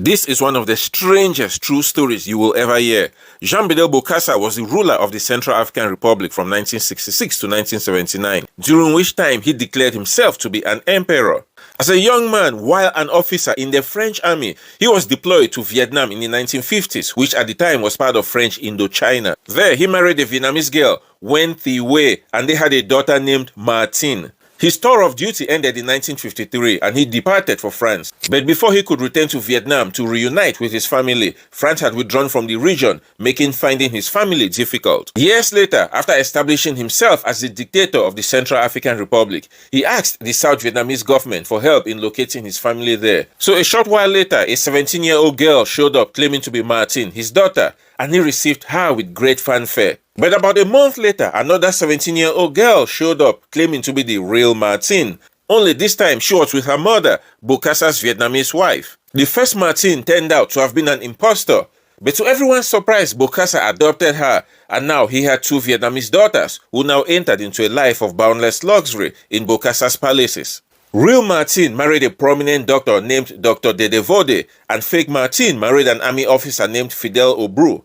This is one of the strangest true stories you will ever hear. Jean-Bédel Bokassa was the ruler of the Central African Republic from 1966 to 1979, during which time he declared himself to be an emperor. As a young man, while an officer in the French army, he was deployed to Vietnam in the 1950s, which at the time was part of French Indochina. There, he married a Vietnamese girl, Nguyen Thi Huê, and they had a daughter named Martine. His tour of duty ended in 1953 and he departed for France. But before he could return to Vietnam to reunite with his family, France had withdrawn from the region, making finding his family difficult. Years later, after establishing himself as the dictator of the Central African Republic, he asked the South Vietnamese government for help in locating his family there. So a short while later, a 17-year-old girl showed up claiming to be Martine, his daughter, and he received her with great fanfare. But about a month later, another 17-year-old girl showed up claiming to be the real Martine. Only this time she was with her mother, Bokassa's Vietnamese wife. The first Martine turned out to have been an impostor. But to everyone's surprise, Bokassa adopted her, and now he had two Vietnamese daughters who now entered into a life of boundless luxury in Bokassa's palaces. Real Martine married a prominent doctor named Dr. Dedevode, and fake Martine married an army officer named Fidel Obru.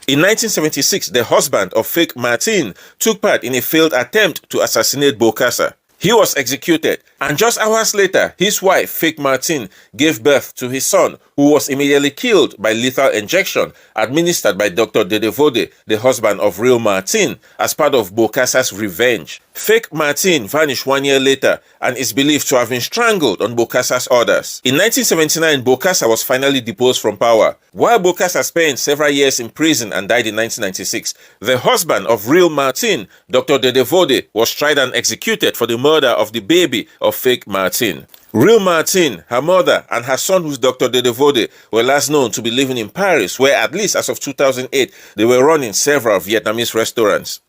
In 1976, the husband of fake Martine took part in a failed attempt to assassinate Bokassa. He was executed, and just hours later, his wife, fake Martine, gave birth to his son, who was immediately killed by lethal injection administered by Dr. Dedevode, the husband of real Martine, as part of Bokassa's revenge. Fake Martine vanished 1 year later and is believed to have been strangled on Bokassa's orders. In 1979, Bokassa was finally deposed from power. While Bokassa spent several years in prison and died in 1996, the husband of real Martine, Dr. Dedevode, was tried and executed for the murder of the baby of fake Martine. Real Martine, her mother, and her son, who's Dr. Dedevode, were last known to be living in Paris, where at least as of 2008, they were running several Vietnamese restaurants.